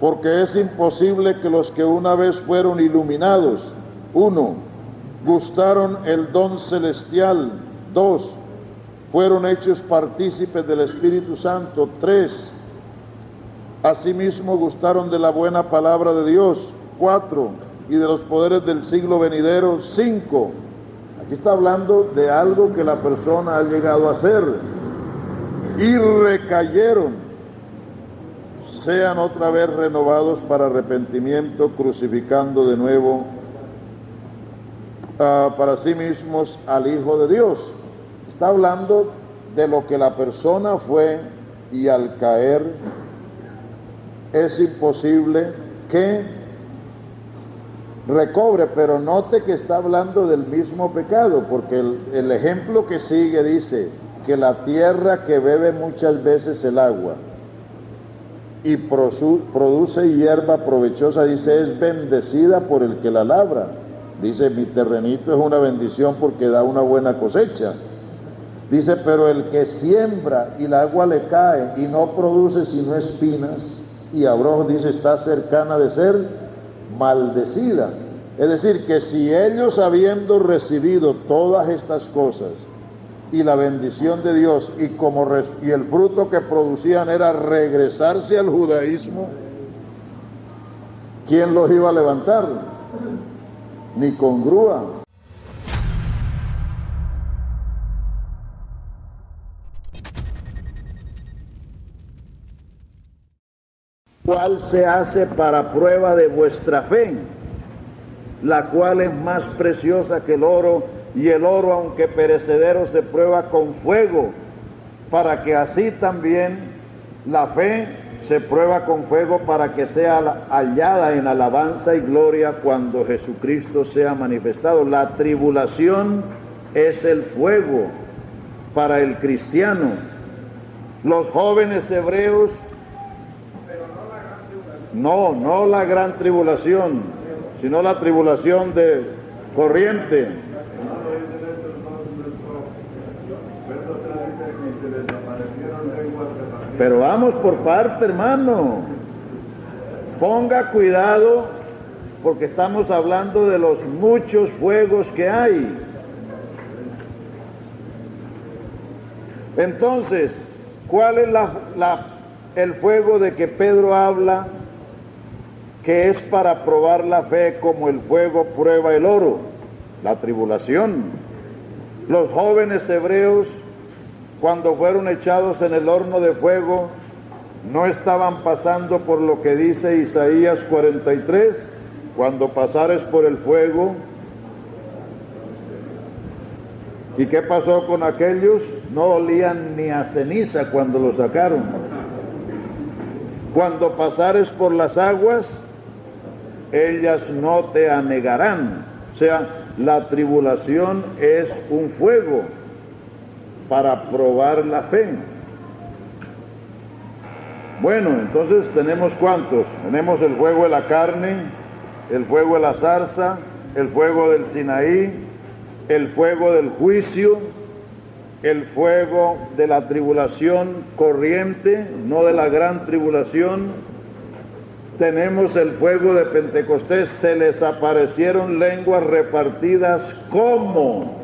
porque es imposible que los que una vez fueron iluminados, 1, gustaron el don celestial, 2, fueron hechos partícipes del Espíritu Santo, 3, asimismo gustaron de la buena palabra de Dios, 4, y de los poderes del siglo venidero, 5. Aquí está hablando de algo que la persona ha llegado a hacer, y recayeron, sean otra vez renovados para arrepentimiento, crucificando de nuevo para sí mismos al Hijo de Dios. Está hablando de lo que la persona fue, y al caer es imposible que recobre, pero note que está hablando del mismo pecado, porque el ejemplo que sigue dice que la tierra que bebe muchas veces el agua y produce hierba provechosa, dice, es bendecida por el que la labra. Dice, mi terrenito es una bendición porque da una buena cosecha. Dice, pero el que siembra y el agua le cae y no produce sino espinas y abrojos, dice, está cercana de ser maldecida. Es decir, que si ellos, habiendo recibido todas estas cosas y la bendición de Dios, y el fruto que producían era regresarse al judaísmo, ¿quién los iba a levantar? Ni con grúa. ¿Cuál se hace para prueba de vuestra fe? La cual es más preciosa que el oro, y el oro, aunque perecedero, se prueba con fuego, para que así también la fe se prueba con fuego, para que sea hallada en alabanza y gloria cuando Jesucristo sea manifestado. La tribulación es el fuego para el cristiano. Los jóvenes hebreos, no la gran tribulación, sino la tribulación de corriente. Pero vamos por parte, hermano. Ponga cuidado, porque estamos hablando de los muchos fuegos que hay. Entonces, ¿cuál es el fuego de que Pedro habla, que es para probar la fe, como el fuego prueba el oro? La tribulación. Los jóvenes hebreos, cuando fueron echados en el horno de fuego, no estaban pasando por lo que dice Isaías 43, cuando pasares por el fuego. ¿Y qué pasó con aquellos? No olían ni a ceniza cuando lo sacaron. Cuando pasares por las aguas, ellas no te anegarán. O sea, la tribulación es un fuego para probar la fe. Bueno, entonces tenemos ¿cuántos? Tenemos el fuego de la carne, el fuego de la zarza, el fuego del Sinaí, el fuego del juicio, el fuego de la tribulación corriente, no de la gran tribulación. Tenemos el fuego de Pentecostés, se les aparecieron lenguas repartidas como,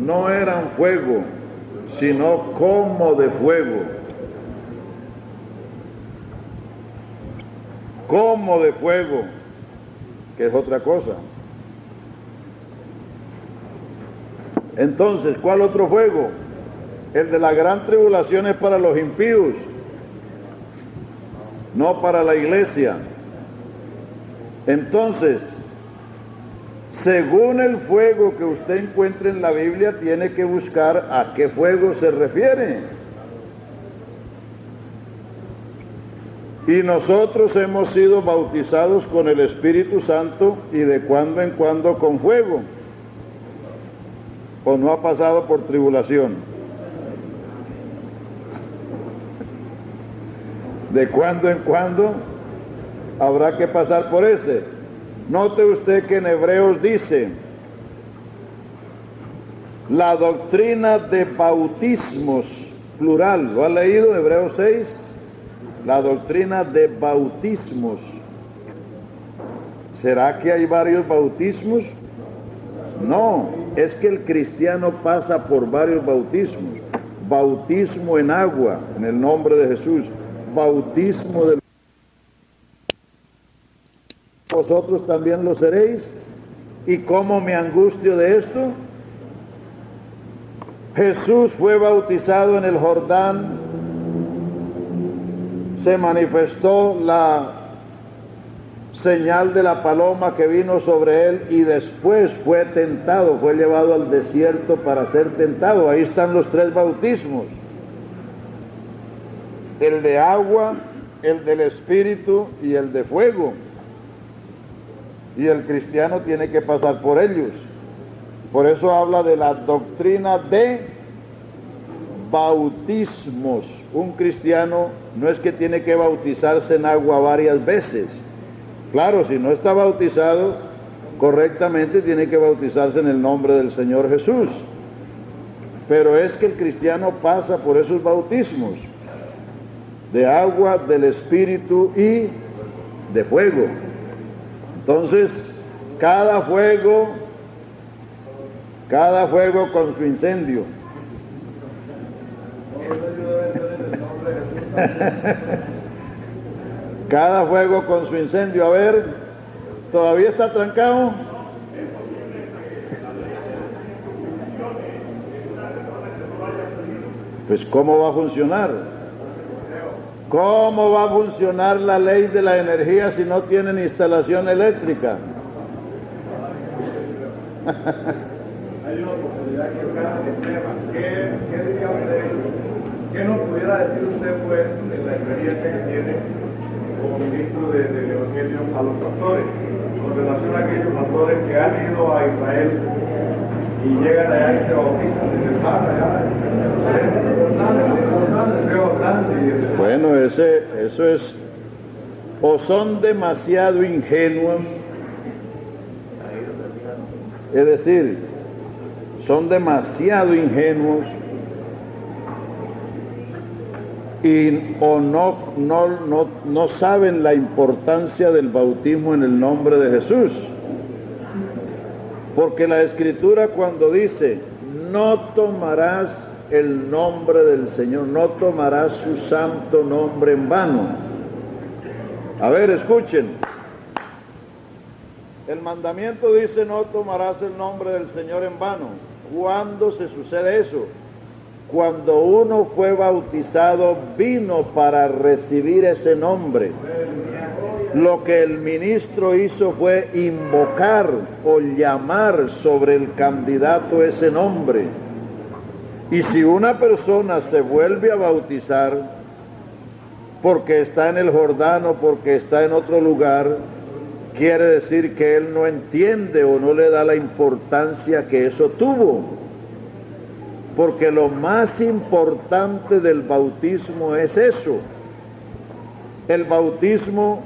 no eran fuego, sino como de fuego. Como de fuego, que es otra cosa. Entonces, ¿cuál otro fuego? El de la gran tribulación es para los impíos, no para la iglesia. Entonces, según el fuego que usted encuentre en la Biblia, tiene que buscar a qué fuego se refiere. Y nosotros hemos sido bautizados con el Espíritu Santo, y de cuando en cuando con fuego. ¿O no ha pasado por tribulación? De cuando en cuando habrá que pasar por ese. Note usted que en Hebreos dice, la doctrina de bautismos, plural, ¿lo ha leído? Hebreos 6. la doctrina de bautismos. ¿Será que hay varios bautismos? No, es que el cristiano pasa por varios bautismos. Bautismo en agua, en el nombre de Jesús. Bautismo de vosotros también lo seréis. ¿Y cómo me angustio de esto? Jesús fue bautizado en el Jordán, se manifestó la señal de la paloma que vino sobre él y después fue tentado, fue llevado al desierto para ser tentado. Ahí están los tres bautismos: el de agua, el del Espíritu y el de fuego. Y el cristiano tiene que pasar por ellos. Por eso habla de la doctrina de bautismos. Un cristiano no es que tiene que bautizarse en agua varias veces. Claro, si no está bautizado correctamente, tiene que bautizarse en el nombre del Señor Jesús. Pero es que el cristiano pasa por esos bautismos de agua, del Espíritu y de fuego. Entonces, cada fuego con su incendio. Cada fuego con su incendio. A ver, ¿todavía está trancado? Pues ¿cómo va a funcionar? ¿Cómo va a funcionar la ley de la energía si no tienen instalación eléctrica? Hay una oportunidad que acá el tema. ¿Qué diría usted? ¿Qué nos pudiera decir usted, pues, en la experiencia que tiene como ministro del Evangelio a los pastores, con relación a aquellos pastores que han ido a Israel y llegan allá y se bautizan en el mar allá? Bueno, eso es, o son demasiado ingenuos, es decir, son demasiado ingenuos o no saben la importancia del bautismo en el nombre de Jesús. Porque la Escritura, cuando dice no tomarás el nombre del Señor, no tomarás su santo nombre en vano. A ver, escuchen. El mandamiento dice no tomarás el nombre del Señor en vano. ¿Cuándo se sucede eso? Cuando uno fue bautizado, vino para recibir ese nombre. Lo que el ministro hizo fue invocar o llamar sobre el candidato ese nombre. Y si una persona se vuelve a bautizar porque está en el Jordán o porque está en otro lugar, quiere decir que él no entiende o no le da la importancia que eso tuvo. Porque lo más importante del bautismo es eso. El bautismo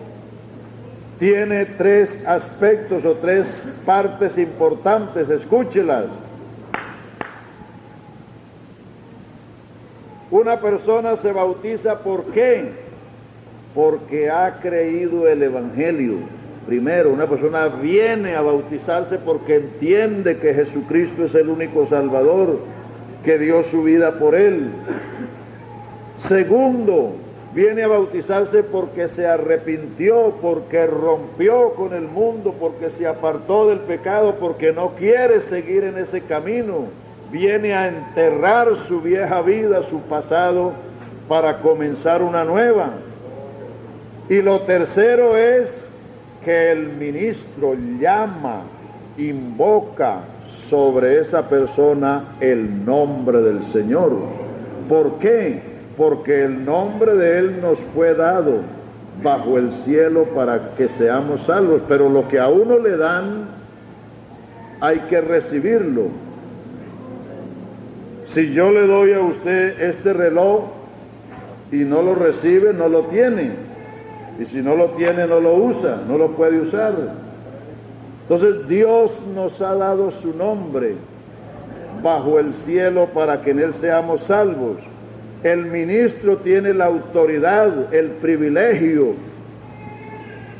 tiene tres aspectos o tres partes importantes, escúchelas. Una persona se bautiza, ¿por qué? Porque ha creído el Evangelio. Primero, una persona viene a bautizarse porque entiende que Jesucristo es el único Salvador, que dio su vida por él. Segundo, viene a bautizarse porque se arrepintió, porque rompió con el mundo, porque se apartó del pecado, porque no quiere seguir en ese camino. Viene a enterrar su vieja vida, su pasado, para comenzar una nueva. Y lo tercero es que el ministro llama, invoca sobre esa persona el nombre del Señor. ¿Por qué? Porque el nombre de Él nos fue dado bajo el cielo para que seamos salvos, pero lo que a uno le dan hay que recibirlo. Si yo le doy a usted este reloj y no lo recibe, no lo tiene, y si no lo tiene, no lo usa, no lo puede usar. Entonces Dios nos ha dado su nombre bajo el cielo para que en Él seamos salvos. El ministro tiene la autoridad, el privilegio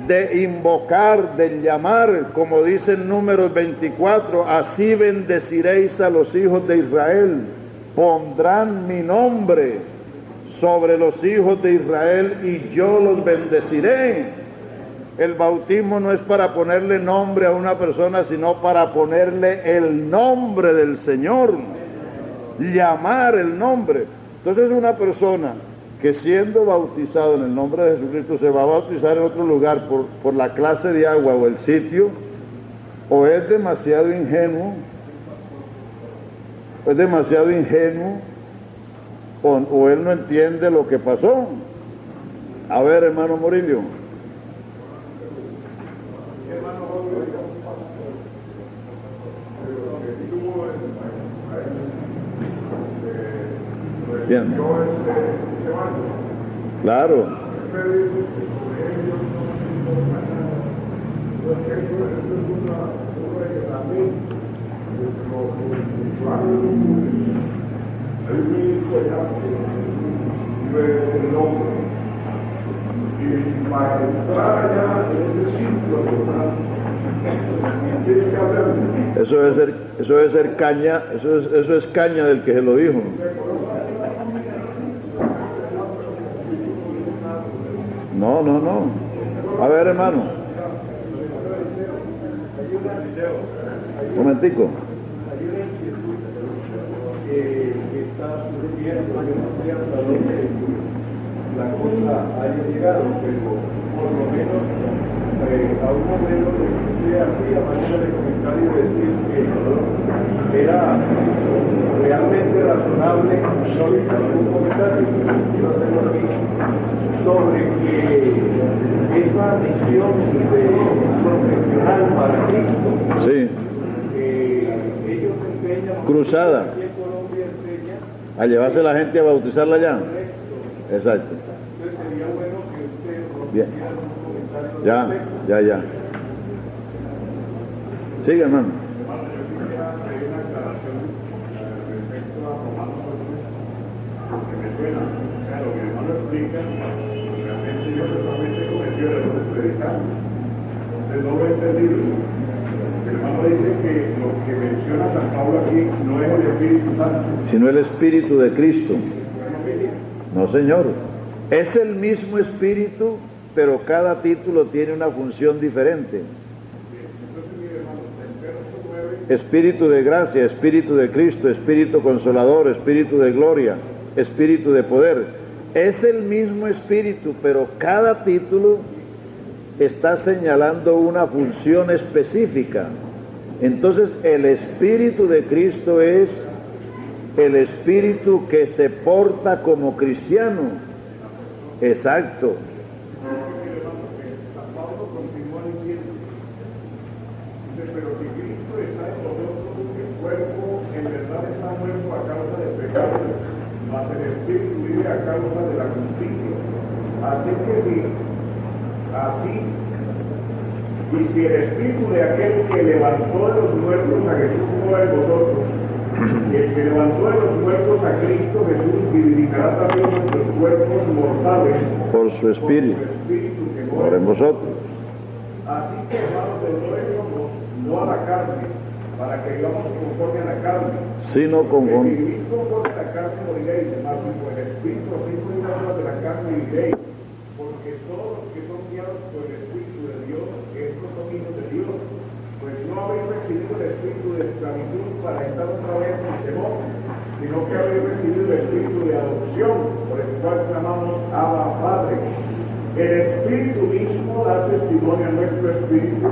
de invocar, de llamar, como dice en Números 24, así bendeciréis a los hijos de Israel, pondrán mi nombre sobre los hijos de Israel y yo los bendeciré. El bautismo no es para ponerle nombre a una persona, sino para ponerle el nombre del Señor, llamar el nombre. Entonces una persona que siendo bautizado en el nombre de Jesucristo se va a bautizar en otro lugar por la clase de agua o el sitio, o es demasiado ingenuo, o él no entiende lo que pasó. A ver, hermano Murillo. Bien. Claro. Y para entrar allá en ese círculo, tiene que hacer. Eso debe ser caña, eso es caña del que se lo dijo. No. A ver, hermano. Un momentico. Que está surgiendo, yo no sé hasta dónde la cosa haya llegado, pero por lo menos a un momento de así, a manera de comentario, decir que era realmente razonable, no hice ningún comentario, quiero hacerlo aquí, sobre que esa misión de profesional para Cristo, Sí. ellos enseñan, Cruzada. aquí en Colombia enseñan, A llevarse a la gente a bautizarla allá. Exacto. entonces sería bueno que usted Bien. hiciera un comentario. Ya. Sigue, hermano. Hermano, yo quisiera hacer una aclaración respecto a Romanos 8, porque me suena, o sea, lo que el hermano explica, realmente yo personalmente cometí el error de predicar, entonces no lo he entendido. El hermano dice que lo que menciona San Pablo aquí no es el Espíritu Santo, Sino el Espíritu de Cristo. No, señor. Es el mismo Espíritu, pero cada título tiene una función diferente. Espíritu de gracia, Espíritu de Cristo, Espíritu consolador, Espíritu de gloria, Espíritu de poder. Es el mismo Espíritu, pero cada título está señalando una función específica. Entonces, el Espíritu de Cristo es el Espíritu que se porta como cristiano. Exacto. San Pablo continúa diciendo, dice, pero si Cristo está en nosotros, el cuerpo en verdad está muerto a causa del pecado, mas el Espíritu vive a causa de la justicia. Así que y si el Espíritu de aquel que levantó de los muertos a Jesús mora en vosotros, y el que levantó de los muertos a Cristo Jesús vivificará también nuestros cuerpos mortales Por su Espíritu, que por mora en vosotros. Así que, hermanos, de somos no a la carne, para que vivamos conforme a la carne. Sino Si conforme. vivís conforme a la carne moriréis, mas si por el Espíritu así por las obras de la carne viviréis. Porque todos los que son guiados por el Espíritu de Dios, estos son hijos de Dios. Pues no habéis recibido el espíritu de esclavitud para estar otra vez en temor, sino que habéis recibido el espíritu de adopción, por el cual clamamos Abba, Padre. El Espíritu mismo da testimonio a nuestro espíritu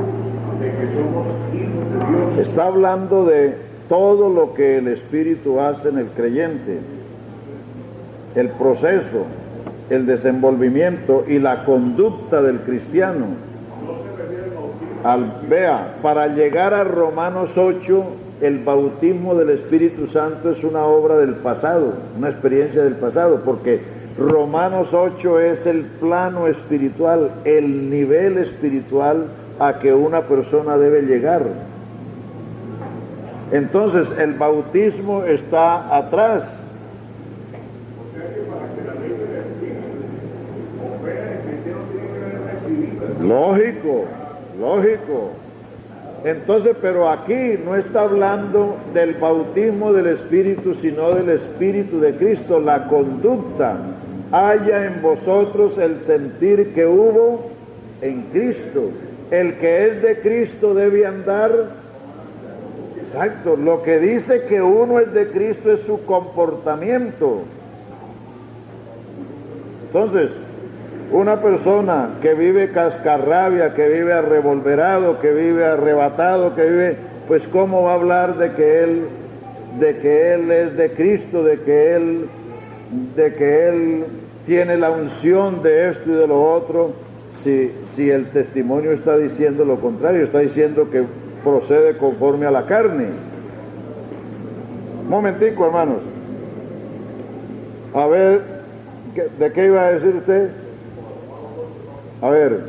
de que somos hijos de Dios. Está hablando de todo lo que el Espíritu hace en el creyente, el proceso, el desenvolvimiento y la conducta del cristiano. Vea, para llegar a Romanos 8, el bautismo del Espíritu Santo es una obra del pasado, una experiencia del pasado, porque Romanos 8 es el plano espiritual, el nivel espiritual a que una persona debe llegar. Entonces, el bautismo está atrás. O sea que Lógico, lógico. Entonces, pero aquí no está hablando del bautismo del Espíritu, sino del Espíritu de Cristo, la conducta. Haya en vosotros el sentir que hubo en Cristo. El que es de Cristo debe andar. Exacto, lo que dice que uno es de Cristo es su comportamiento. Entonces, una persona que vive cascarrabia, que vive arrevolverado, que vive arrebatado, que vive, pues cómo va a hablar de que él es de Cristo, de que él tiene la unción de esto y de lo otro, si el testimonio está diciendo lo contrario, está diciendo que procede conforme a la carne. Un momentico, hermanos. A ver, ¿de qué iba a decir usted? A ver.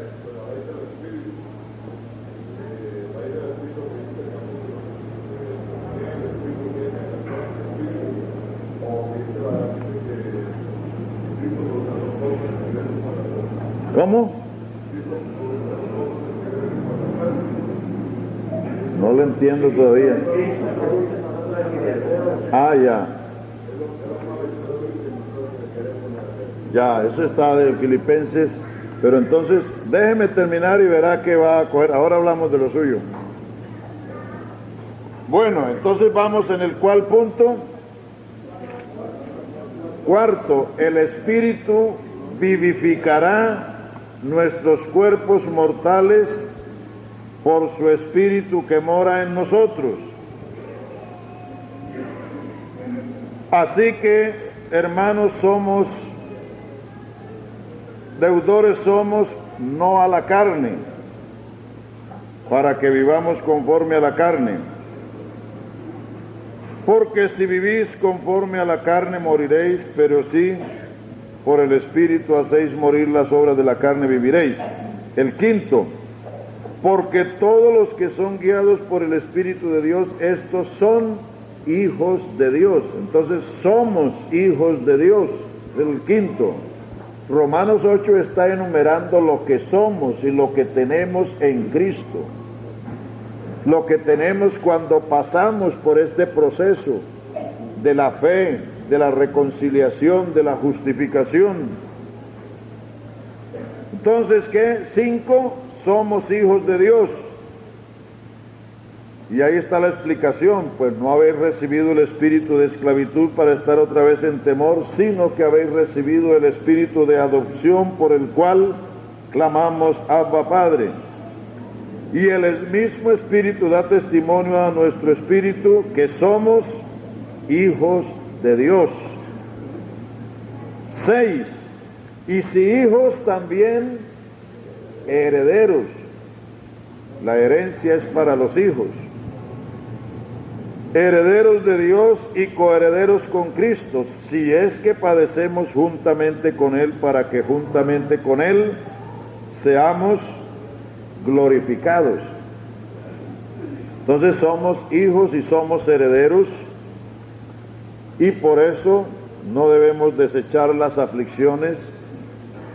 ¿Cómo? No lo entiendo todavía. Ah, ya. Ya, eso está de Filipenses. Pero entonces, déjeme terminar y verá que va a coger. Ahora hablamos de lo suyo. Bueno, entonces vamos en el cual punto. Cuarto, el Espíritu vivificará nuestros cuerpos mortales por su Espíritu que mora en nosotros. Así que, hermanos, deudores somos no a la carne, para que vivamos conforme a la carne. Porque si vivís conforme a la carne moriréis, pero si por el Espíritu hacéis morir las obras de la carne viviréis. El quinto, porque todos los que son guiados por el Espíritu de Dios, estos son hijos de Dios. Entonces somos hijos de Dios. El quinto. Romanos 8 está enumerando lo que somos y lo que tenemos en Cristo. Lo que tenemos cuando pasamos por este proceso de la fe, de la reconciliación, de la justificación. Entonces, ¿qué? 5, somos hijos de Dios. Y ahí está la explicación, pues no habéis recibido el espíritu de esclavitud para estar otra vez en temor, sino que habéis recibido el espíritu de adopción por el cual clamamos Abba Padre. Y el mismo espíritu da testimonio a nuestro espíritu que somos hijos de Dios. 6, y si hijos también herederos. La herencia es para los hijos. Herederos de Dios y coherederos con Cristo, si es que padecemos juntamente con Él, para que juntamente con Él seamos glorificados. Entonces somos hijos y somos herederos, y por eso no debemos desechar las aflicciones,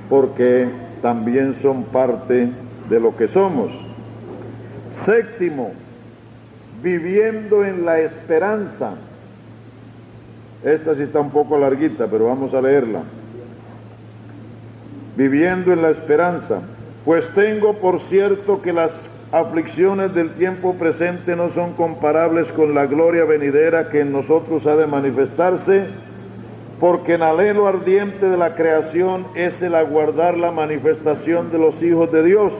porque también son parte de lo que somos. 7, viviendo en la esperanza. Esta sí está un poco larguita, pero vamos a leerla. Viviendo en la esperanza. Pues tengo por cierto que las aflicciones del tiempo presente no son comparables con la gloria venidera que en nosotros ha de manifestarse, porque en anhelo ardiente de la creación es el aguardar la manifestación de los hijos de Dios,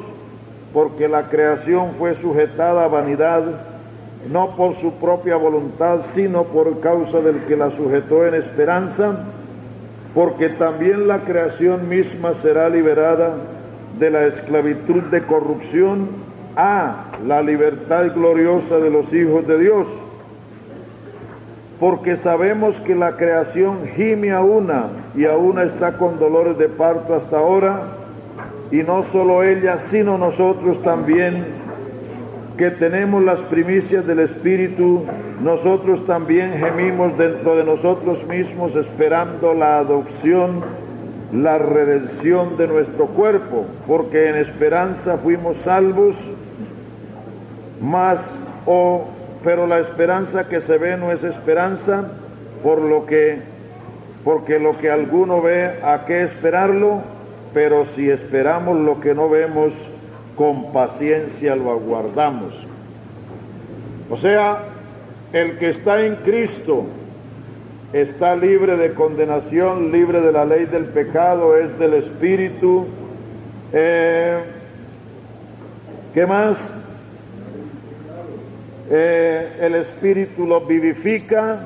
porque la creación fue sujetada a vanidad, no por su propia voluntad, sino por causa del que la sujetó en esperanza, porque también la creación misma será liberada de la esclavitud de corrupción a la libertad gloriosa de los hijos de Dios. Porque sabemos que la creación gime a una y a una está con dolores de parto hasta ahora, y no solo ella, sino nosotros también, que tenemos las primicias del Espíritu, nosotros también gemimos dentro de nosotros mismos, esperando la adopción, la redención de nuestro cuerpo, porque en esperanza fuimos salvos, pero la esperanza que se ve no es esperanza, porque lo que alguno ve, ¿a qué esperarlo? Pero si esperamos lo que no vemos, con paciencia lo aguardamos. O sea, el que está en Cristo está libre de condenación, libre de la ley del pecado, es del Espíritu. ¿Qué más? El Espíritu lo vivifica,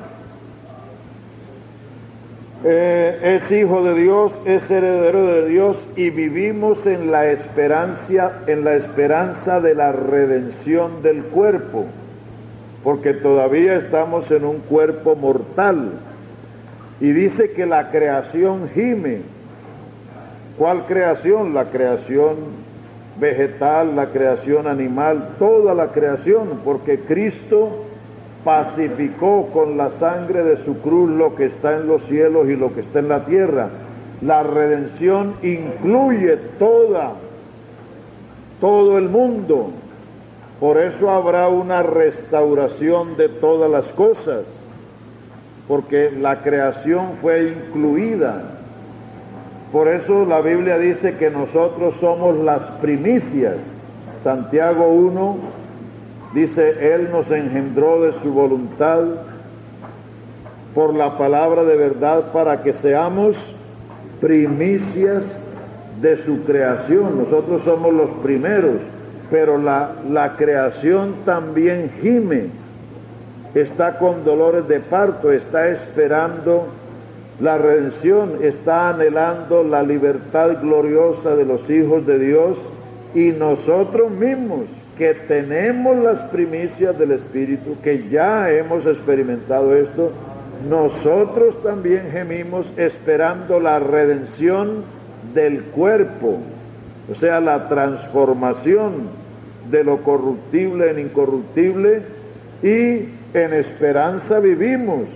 es hijo de Dios, es heredero de Dios, y vivimos en la esperanza de la redención del cuerpo, porque todavía estamos en un cuerpo mortal. Y dice que la creación gime. ¿Cuál creación? La creación vegetal, la creación animal, toda la creación, porque Cristo pacificó con la sangre de su cruz lo que está en los cielos y lo que está en la tierra. La redención incluye todo el mundo. Por eso habrá una restauración de todas las cosas, porque la creación fue incluida. Por eso la Biblia dice que nosotros somos las primicias. Santiago 1 dice, Él nos engendró de su voluntad por la palabra de verdad para que seamos primicias de su creación. Nosotros somos los primeros, pero la creación también gime, está con dolores de parto, está esperando la redención, está anhelando la libertad gloriosa de los hijos de Dios, y nosotros mismos que tenemos las primicias del Espíritu, que ya hemos experimentado esto, nosotros también gemimos esperando la redención del cuerpo, o sea, la transformación de lo corruptible en incorruptible, y en esperanza vivimos,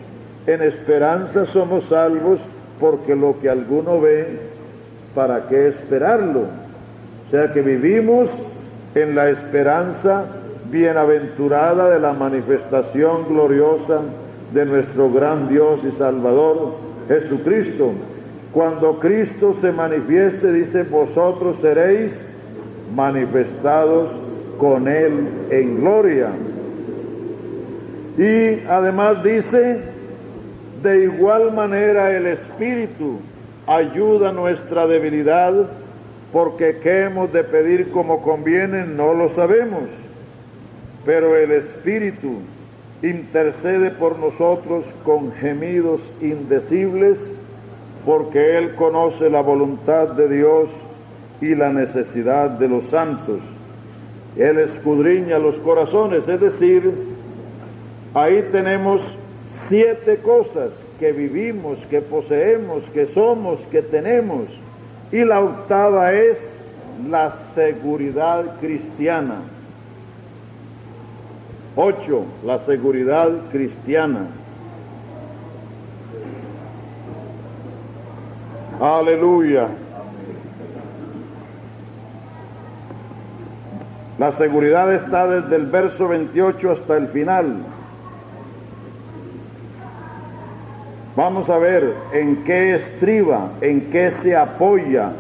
en esperanza somos salvos, porque lo que alguno ve, ¿para qué esperarlo? O sea que vivimos en la esperanza bienaventurada de la manifestación gloriosa de nuestro gran Dios y Salvador Jesucristo. Cuando Cristo se manifieste, dice, vosotros seréis manifestados con Él en gloria. Y además dice, de igual manera el Espíritu ayuda nuestra debilidad, porque qué hemos de pedir como conviene no lo sabemos, pero el Espíritu intercede por nosotros con gemidos indecibles, porque Él conoce la voluntad de Dios y la necesidad de los santos. Él escudriña los corazones, es decir, ahí tenemos 7 cosas que vivimos, que poseemos, que somos, que tenemos. Y la octava es la seguridad cristiana. 8, la seguridad cristiana. Aleluya. La seguridad está desde el verso 28 hasta el final. Vamos a ver en qué estriba, en qué se apoya,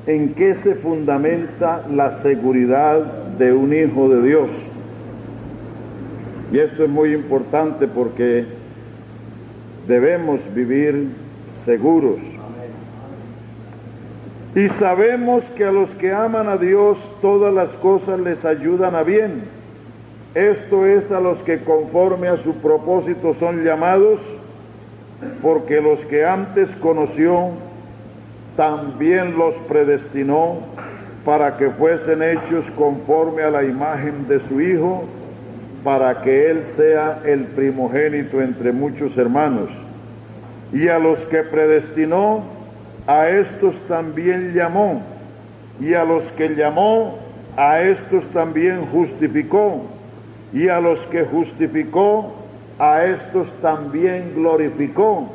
en qué se fundamenta la seguridad de un hijo de Dios. Y esto es muy importante porque debemos vivir seguros. Y sabemos que a los que aman a Dios todas las cosas les ayudan a bien. Esto es, a los que conforme a su propósito son llamados, porque los que antes conoció, también los predestinó para que fuesen hechos conforme a la imagen de su Hijo, para que Él sea el primogénito entre muchos hermanos. Y a los que predestinó, a estos también llamó, y a los que llamó, a estos también justificó, y a los que justificó, a estos también glorificó,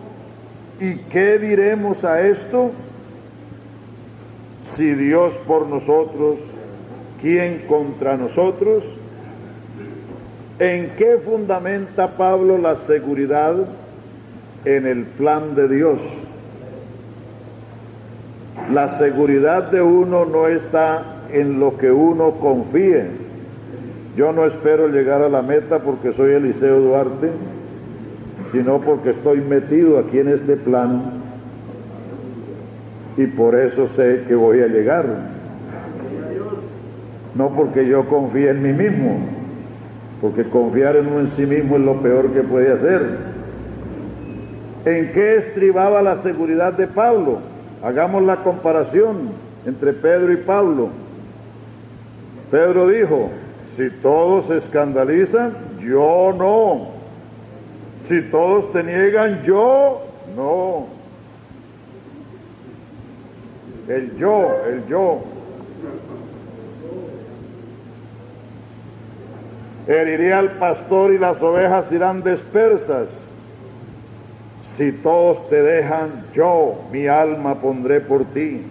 ¿Y qué diremos a esto? Si Dios por nosotros, ¿quién contra nosotros? ¿En qué fundamenta Pablo la seguridad? En el plan de Dios. La seguridad de uno no está en lo que uno confíe. Yo no espero llegar a la meta porque soy Eliseo Duarte, sino porque estoy metido aquí en este plan y por eso sé que voy a llegar. No porque yo confíe en mí mismo, porque confiar en uno en sí mismo es lo peor que puede hacer. ¿En qué estribaba la seguridad de Pablo? Hagamos la comparación entre Pedro y Pablo. Pedro dijo, si todos se escandalizan, yo no. Si todos te niegan, yo no. El yo. Heriré al pastor y las ovejas irán dispersas. Si todos te dejan, yo, mi alma pondré por ti.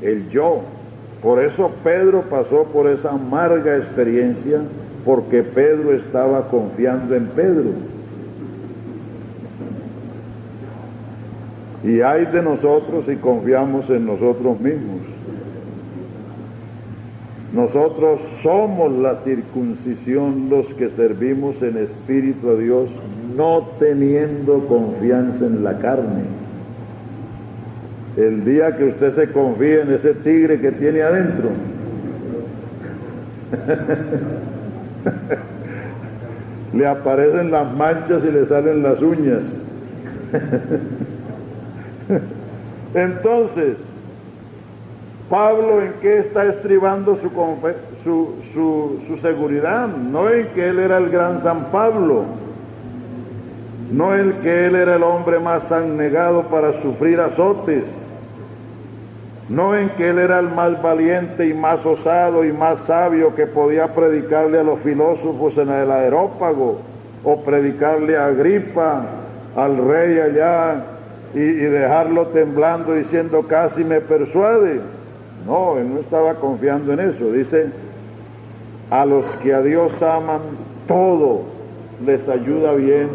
El yo. Por eso Pedro pasó por esa amarga experiencia, porque Pedro estaba confiando en Pedro. Y ay de nosotros si confiamos en nosotros mismos. Nosotros somos la circuncisión, los que servimos en espíritu a Dios, no teniendo confianza en la carne. El día que usted se confíe en ese tigre que tiene adentro, le aparecen las manchas y le salen las uñas. Entonces, Pablo, ¿en qué está estribando su seguridad? No en que él era el gran San Pablo, no en que él era el hombre más abnegado para sufrir azotes, no en que él era el más valiente y más osado y más sabio que podía predicarle a los filósofos en el Areópago, o predicarle a Agripa, al rey allá, y dejarlo temblando diciendo casi me persuade. No, él no estaba confiando en eso. Dice, a los que a Dios aman, todo les ayuda bien,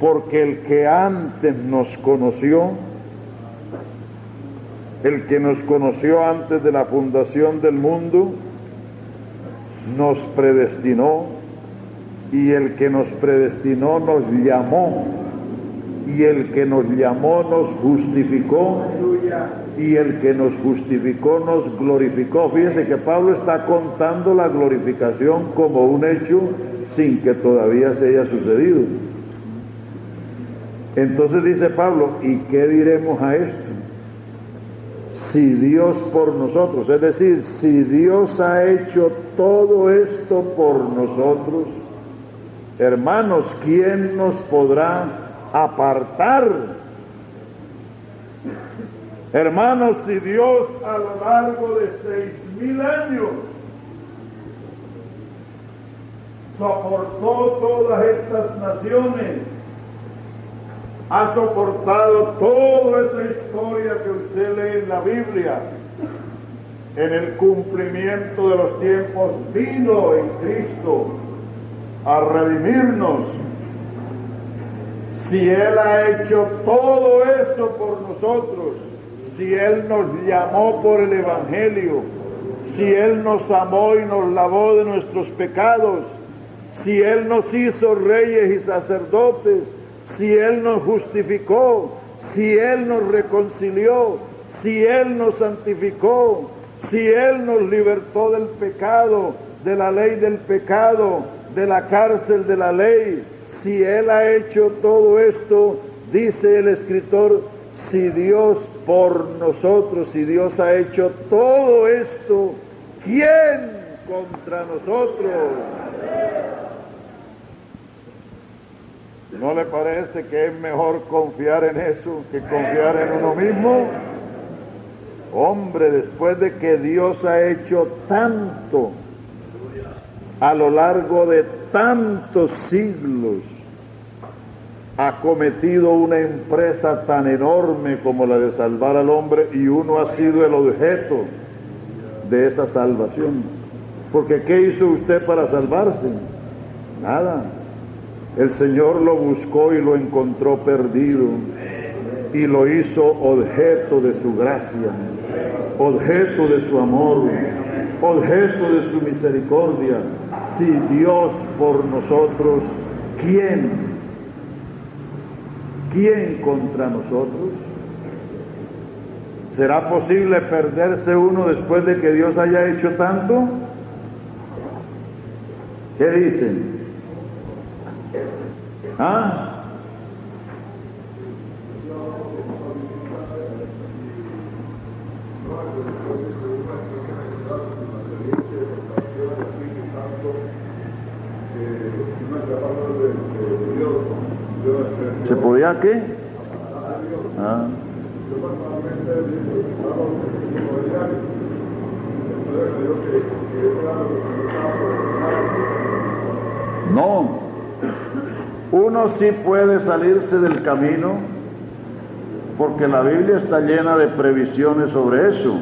porque el que antes nos conoció, el que nos conoció antes de la fundación del mundo, nos predestinó, y el que nos predestinó nos llamó, y el que nos llamó nos justificó, y el que nos justificó nos glorificó. Fíjense que Pablo está contando la glorificación como un hecho sin que todavía se haya sucedido. Entonces dice Pablo, ¿y qué diremos a esto? Si Dios por nosotros, es decir, si Dios ha hecho todo esto por nosotros, hermanos, ¿quién nos podrá apartar? Hermanos, si Dios a lo largo de 6,000 años soportó todas estas naciones, ha soportado toda esa historia que usted lee en la Biblia, en el cumplimiento de los tiempos vino en Cristo a redimirnos. Si Él ha hecho todo eso por nosotros, si Él nos llamó por el Evangelio, si Él nos amó y nos lavó de nuestros pecados, si Él nos hizo reyes y sacerdotes, si Él nos justificó, si Él nos reconcilió, si Él nos santificó, si Él nos libertó del pecado, de la ley del pecado, de la cárcel de la ley, si Él ha hecho todo esto, dice el escritor, si Dios por nosotros, si Dios ha hecho todo esto, ¿quién contra nosotros? ¿No le parece que es mejor confiar en eso que confiar en uno mismo? Hombre, después de que Dios ha hecho tanto a lo largo de tantos siglos, ha cometido una empresa tan enorme como la de salvar al hombre y uno ha sido el objeto de esa salvación. Porque ¿qué hizo usted para salvarse? Nada. El Señor lo buscó y lo encontró perdido y lo hizo objeto de su gracia, objeto de su amor, objeto de su misericordia. Si Dios por nosotros, ¿quién contra nosotros? ¿Será posible perderse uno después de que Dios haya hecho tanto? ¿Qué dicen? ¿Ah? ¿Se podía qué? Ah. No, uno sí puede salirse del camino porque la Biblia está llena de previsiones sobre eso,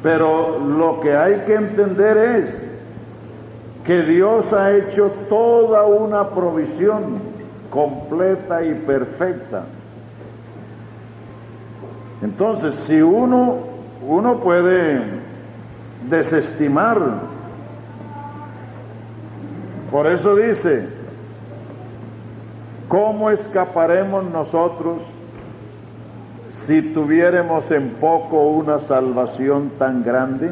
pero lo que hay que entender es que Dios ha hecho toda una provisión completa y perfecta. Entonces, si uno puede desestimar, por eso dice, ¿cómo escaparemos nosotros si tuviéramos en poco una salvación tan grande?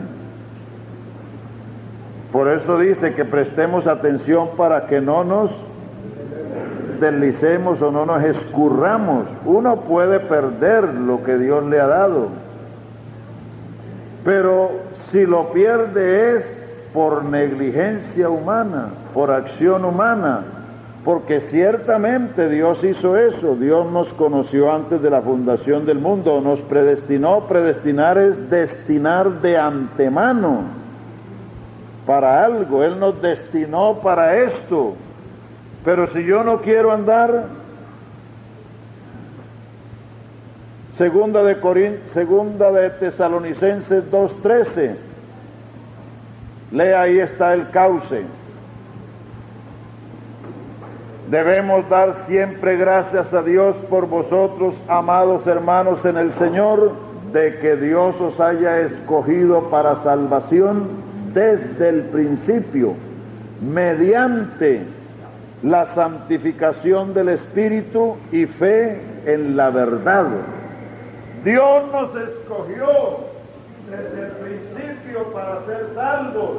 Por eso dice que prestemos atención para que no nos deslicemos o no nos escurramos. Uno puede perder lo que Dios le ha dado, pero si lo pierde es por negligencia humana, por acción humana, porque ciertamente Dios hizo eso. Dios nos conoció antes de la fundación del mundo, nos predestinó. Predestinar es destinar de antemano para algo. Él nos destinó para esto. Pero si yo no quiero andar, segunda de Tesalonicenses 2:13, lea, ahí está el cauce. Debemos dar siempre gracias a Dios por vosotros, amados hermanos en el Señor, de que Dios os haya escogido para salvación desde el principio, mediante la santificación del Espíritu y fe en la verdad. Dios nos escogió desde el principio para ser salvos,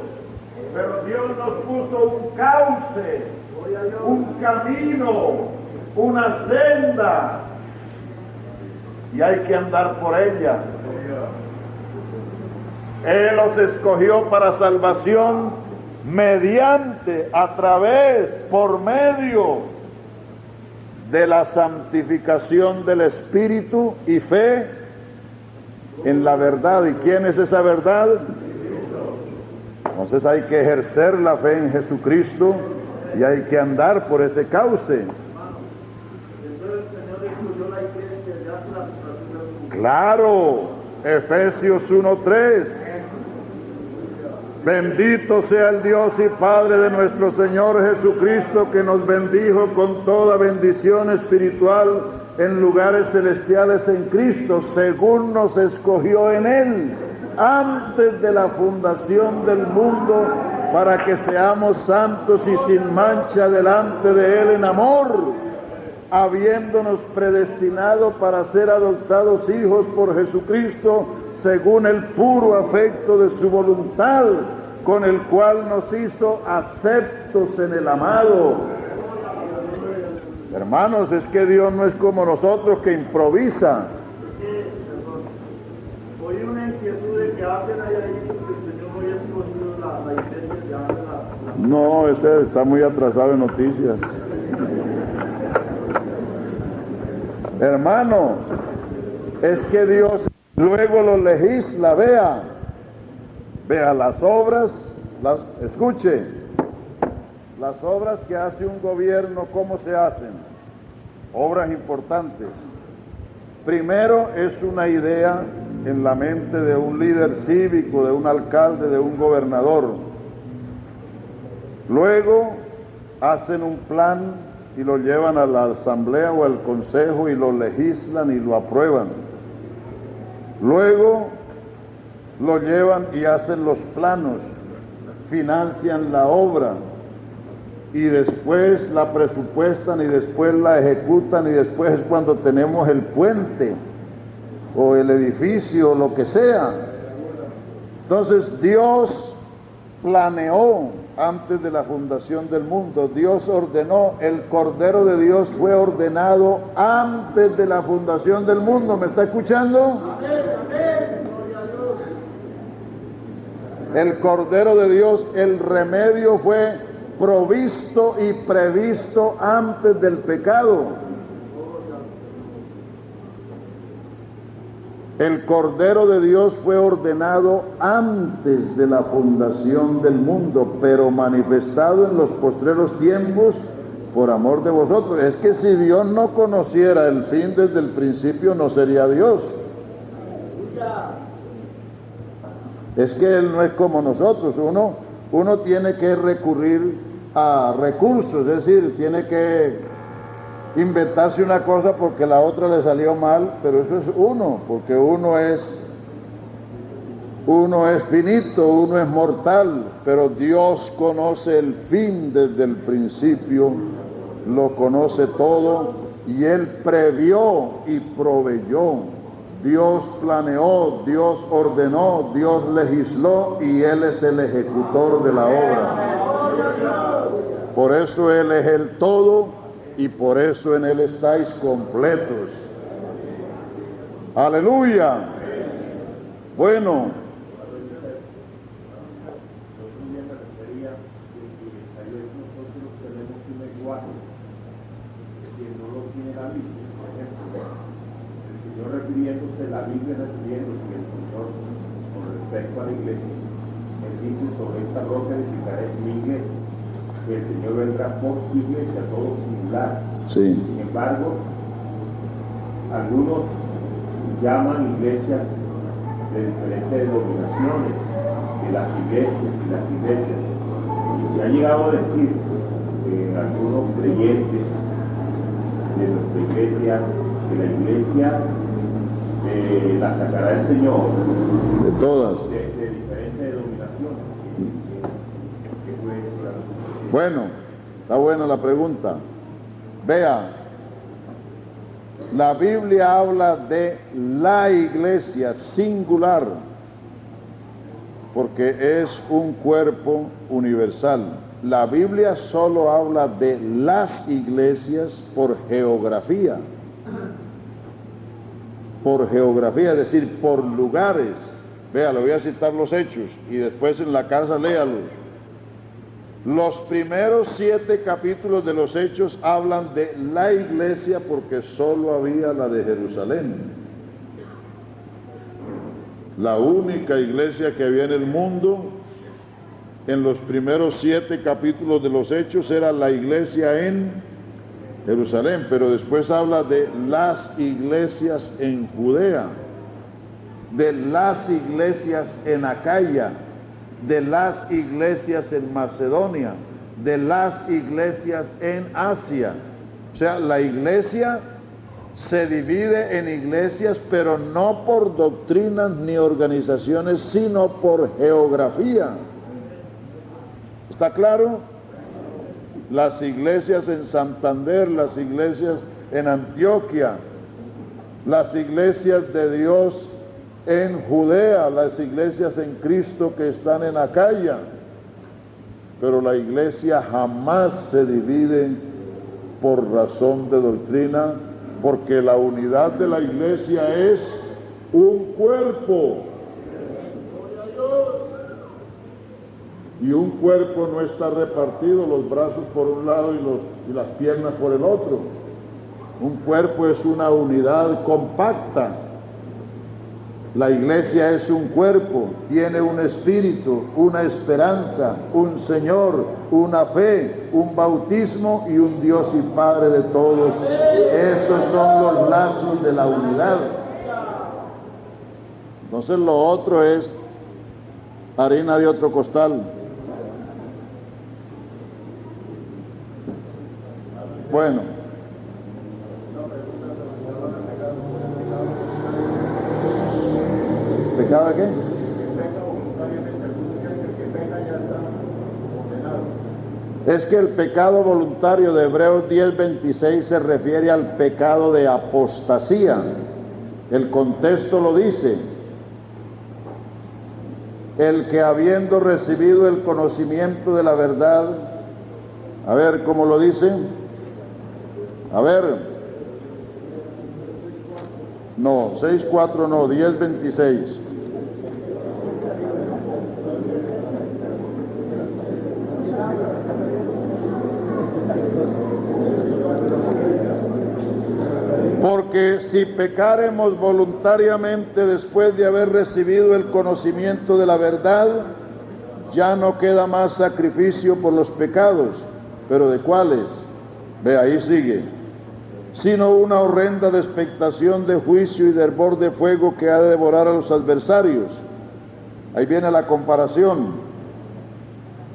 pero Dios nos puso un cauce, un camino, una senda, y hay que andar por ella. Él los escogió para salvación mediante, a través, por medio de la santificación del Espíritu y fe en la verdad. ¿Y quién es esa verdad? Entonces hay que ejercer la fe en Jesucristo y hay que andar por ese cauce. Claro, Efesios 1:3. Bendito sea el Dios y Padre de nuestro Señor Jesucristo, que nos bendijo con toda bendición espiritual en lugares celestiales en Cristo, según nos escogió en Él, antes de la fundación del mundo, para que seamos santos y sin mancha delante de Él en amor, habiéndonos predestinado para ser adoptados hijos por Jesucristo, según el puro afecto de su voluntad, con el cual nos hizo aceptos en el amado. Hermanos, es que Dios no es como nosotros, que improvisa. Oí una inquietud de que apenas haya dicho que el Señor no había escogido la iglesia de antes. No, ese está muy atrasado en noticias. Hermano, es que Dios luego lo legisla. Vea las obras, escuche, las obras que hace un gobierno, ¿cómo se hacen? obras importantes. Primero es una idea en la mente de un líder cívico, de un alcalde, de un gobernador. Luego hacen un plan y lo llevan a la asamblea o al consejo y lo legislan y lo aprueban. Luego lo llevan y hacen los planos, financian la obra y después la presupuestan y después la ejecutan y después es cuando tenemos el puente o el edificio o lo que sea. Entonces Dios planeó antes de la fundación del mundo. Dios ordenó, el Cordero de Dios fue ordenado antes de la fundación del mundo. ¿Me está escuchando? El Cordero de Dios, el remedio fue provisto y previsto antes del pecado. El Cordero de Dios fue ordenado antes de la fundación del mundo, pero manifestado en los postreros tiempos por amor de vosotros. Es que si Dios no conociera el fin desde el principio, no sería Dios. Es que Él no es como nosotros. Uno tiene que recurrir a recursos, es decir, tiene que inventarse una cosa porque la otra le salió mal, pero eso es uno, porque uno es finito, uno es mortal, pero Dios conoce el fin desde el principio, lo conoce todo, y Él previó y proveyó. Dios planeó, Dios ordenó, Dios legisló, y Él es el ejecutor de la obra. Por eso Él es el todo, y por eso en Él estáis completos. ¡Aleluya! Bueno. Refiriéndose a la Biblia, refiriéndose al Señor con respecto a la iglesia, Él dice: sobre esta roca edificaré mi iglesia, que el Señor vendrá por su iglesia, todo singular. Sí. Sin embargo, algunos llaman iglesias de diferentes denominaciones, de las iglesias y las iglesias, y se ha llegado a decir que algunos creyentes de nuestra iglesia, que la iglesia la sacará el Señor de todas, de diferentes denominaciones. Bueno, está buena la pregunta. Vea, la Biblia habla de la iglesia singular, porque es un cuerpo universal. La Biblia solo habla de las iglesias por geografía. Por geografía, es decir, por lugares. Vea, le voy a citar los hechos y después en la casa léalos. Los primeros 7 capítulos de los hechos hablan de la iglesia porque solo había la de Jerusalén. La única iglesia que había en el mundo, en los primeros 7 capítulos de los hechos, era la iglesia en Jerusalén, pero después habla de las iglesias en Judea, de las iglesias en Acaya, de las iglesias en Macedonia, de las iglesias en Asia. O sea, la iglesia se divide en iglesias, pero no por doctrinas ni organizaciones, sino por geografía. ¿Está claro? Las iglesias en Santander, las iglesias en Antioquia, las iglesias de Dios en Judea, las iglesias en Cristo que están en Acaya. Pero la iglesia jamás se divide por razón de doctrina, porque la unidad de la iglesia es un cuerpo. Y un cuerpo no está repartido, los brazos por un lado y las piernas por el otro. Un cuerpo es una unidad compacta. La iglesia es un cuerpo, tiene un espíritu, una esperanza, un Señor, una fe, un bautismo y un Dios y Padre de todos. Esos son los lazos de la unidad. Entonces lo otro es harina de otro costal. Bueno. ¿Pecado de qué? Es que el pecado voluntario de Hebreos 10:26 se refiere al pecado de apostasía. El contexto lo dice. El que habiendo recibido el conocimiento de la verdad, a ver cómo lo dice, a ver, no, 6:4 no, 10:26. Porque si pecáremos voluntariamente después de haber recibido el conocimiento de la verdad, ya no queda más sacrificio por los pecados. ¿Pero de cuáles? Ve, ahí sigue. Sino una horrenda expectación de juicio y de hervor de fuego que ha de devorar a los adversarios. Ahí viene la comparación.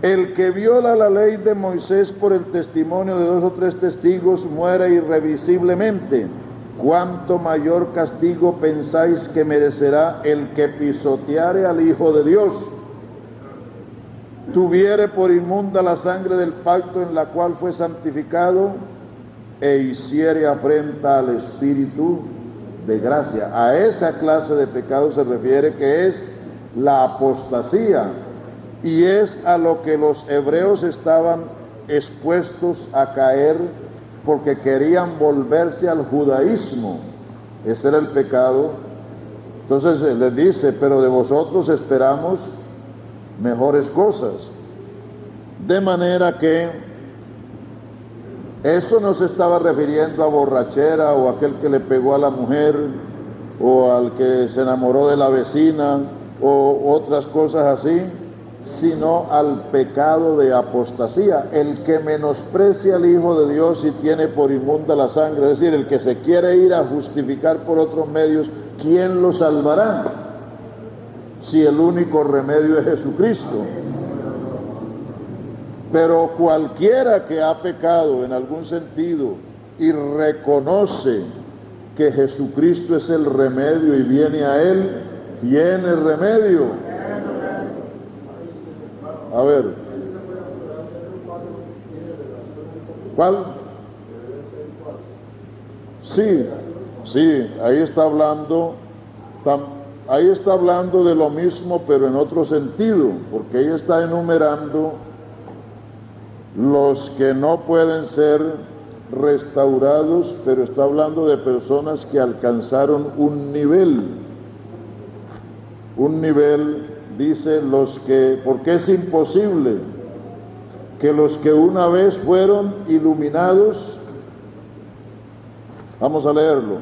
El que viola la ley de Moisés por el testimonio de 2 o 3 testigos muere irrevisiblemente. ¿Cuánto mayor castigo pensáis que merecerá el que pisoteare al Hijo de Dios? Tuviere por inmunda la sangre del pacto en la cual fue santificado e hiciere afrenta al Espíritu de gracia. A esa clase de pecado se refiere, que es la apostasía, y es a lo que los hebreos estaban expuestos a caer porque querían volverse al judaísmo. Ese era el pecado. Entonces les dice, pero de vosotros esperamos mejores cosas. De manera que eso no se estaba refiriendo a borrachera o a aquel que le pegó a la mujer o al que se enamoró de la vecina o otras cosas así, sino al pecado de apostasía, el que menosprecia al Hijo de Dios y tiene por inmunda la sangre, es decir, el que se quiere ir a justificar por otros medios. ¿Quién lo salvará si el único remedio es Jesucristo? Pero cualquiera que ha pecado en algún sentido y reconoce que Jesucristo es el remedio y viene a Él, tiene remedio. A ver, ¿cuál? Sí, ahí está hablando de lo mismo, pero en otro sentido, porque ahí está enumerando los que no pueden ser restaurados, pero está hablando de personas que alcanzaron un nivel, dice porque es imposible que los que una vez fueron iluminados, vamos a leerlo,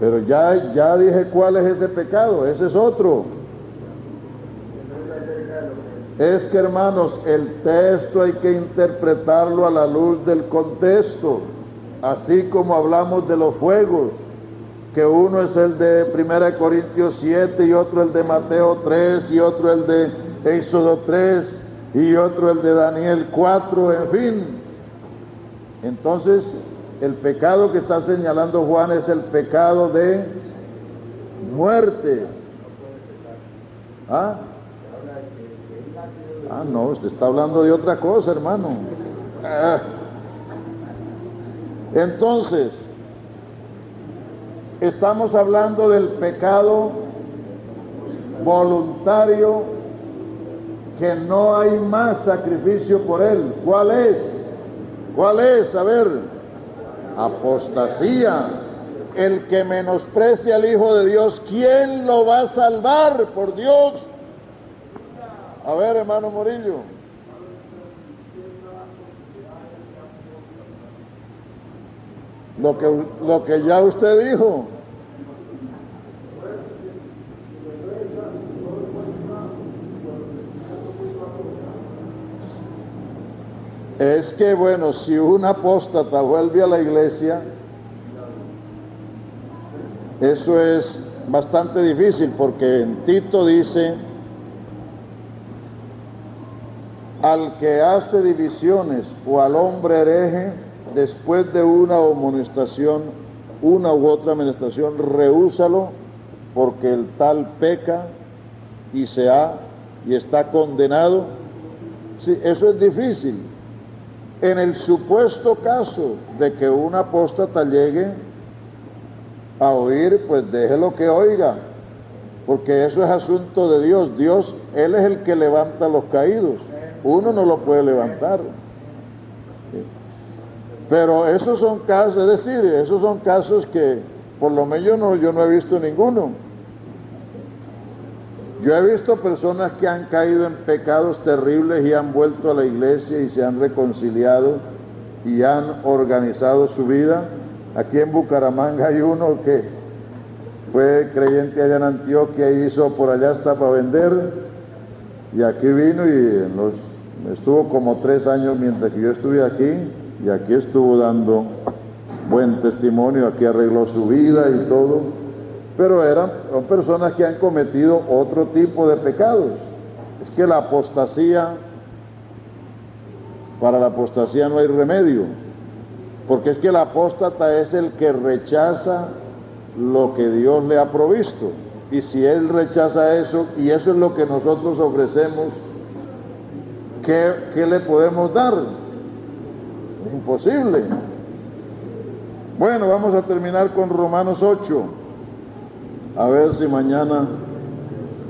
pero ya dije cuál es ese pecado, ese es otro. Es que, hermanos, el texto hay que interpretarlo a la luz del contexto, así como hablamos de los fuegos, que uno es el de 1 Corintios 7 y otro el de Mateo 3 y otro el de Éxodo 3 y otro el de Daniel 4, en fin. Entonces, el pecado que está señalando Juan es el pecado de muerte. No, usted está hablando de otra cosa, hermano. Entonces, estamos hablando del pecado voluntario, que no hay más sacrificio por él. ¿Cuál es? A ver, apostasía. El que menosprecia al Hijo de Dios, ¿quién lo va a salvar? Por Dios. A ver, hermano Morillo. lo que ya usted dijo. Es que, bueno, si un apóstata vuelve a la iglesia, eso es bastante difícil, porque en Tito dice: al que hace divisiones o al hombre hereje, después de una amonestación, una u otra amonestación, rehúsalo, porque el tal peca y está condenado. Sí, eso es difícil. En el supuesto caso de que un apóstata llegue a oír, pues déjelo que oiga, porque eso es asunto de Dios. Dios, Él es el que levanta a los caídos, uno no lo puede levantar. Pero esos son casos, es decir, esos son casos que por lo menos yo no he visto ninguno. Yo he visto personas que han caído en pecados terribles y han vuelto a la iglesia y se han reconciliado y han organizado su vida. Aquí en Bucaramanga hay uno que fue creyente allá en Antioquia y hizo por allá hasta para vender, y aquí vino y estuvo como 3 años mientras que yo estuve aquí, y aquí estuvo dando buen testimonio, aquí arregló su vida y todo. Pero son personas que han cometido otro tipo de pecados. Es que la apostasía, para la apostasía no hay remedio, porque es que el apóstata es el que rechaza lo que Dios le ha provisto, y si él rechaza eso, y eso es lo que nosotros ofrecemos, ¿qué le podemos dar? Es imposible. Bueno, vamos a terminar con Romanos 8. A ver si mañana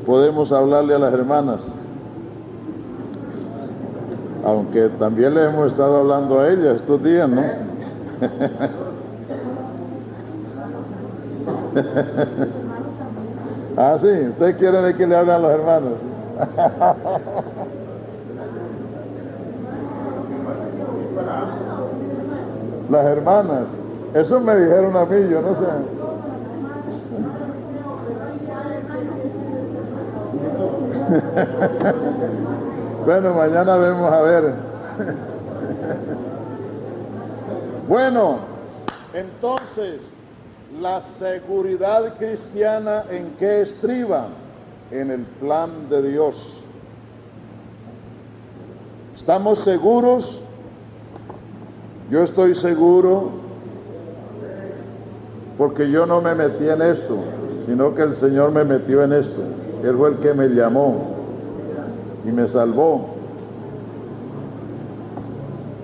podemos hablarle a las hermanas, aunque también le hemos estado hablando a ellas estos días, ¿no? Ah, sí, ustedes quieren que le hablen a los hermanos. Las hermanas, eso me dijeron a mí, yo no sé. Bueno, mañana vemos a ver. Bueno, entonces, la seguridad cristiana, ¿en qué estriba? En el plan de Dios. ¿Estamos seguros? Yo estoy seguro, porque yo no me metí en esto, sino que el Señor me metió en esto. Él fue el que me llamó y me salvó.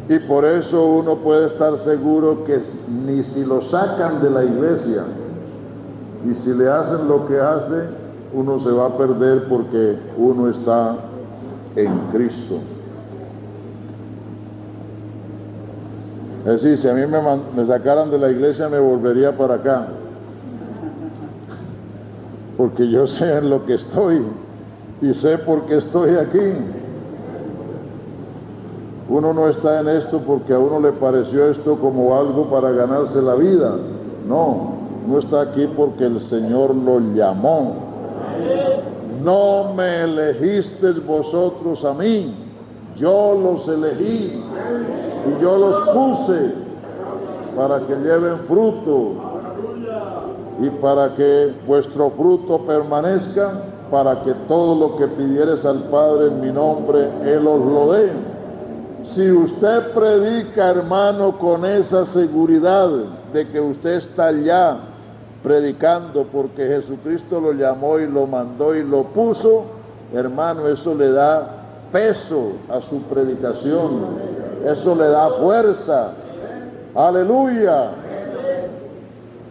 Y por eso uno puede estar seguro que ni si lo sacan de la iglesia y si le hacen lo que hace, uno se va a perder, porque uno está en Cristo. Es decir, si a mí me sacaran de la iglesia, me volvería para acá, porque yo sé en lo que estoy y sé por qué estoy aquí. Uno no está en esto porque a uno le pareció esto como algo para ganarse la vida. No, no está aquí porque el Señor lo llamó. No me elegisteis vosotros a mí, yo los elegí y yo los puse para que lleven fruto y para que vuestro fruto permanezca, para que todo lo que pidieres al Padre en mi nombre, Él os lo dé. Si usted predica, hermano, con esa seguridad de que usted está ya predicando porque Jesucristo lo llamó y lo mandó y lo puso, hermano, eso le da peso a su predicación, eso le da fuerza. Aleluya.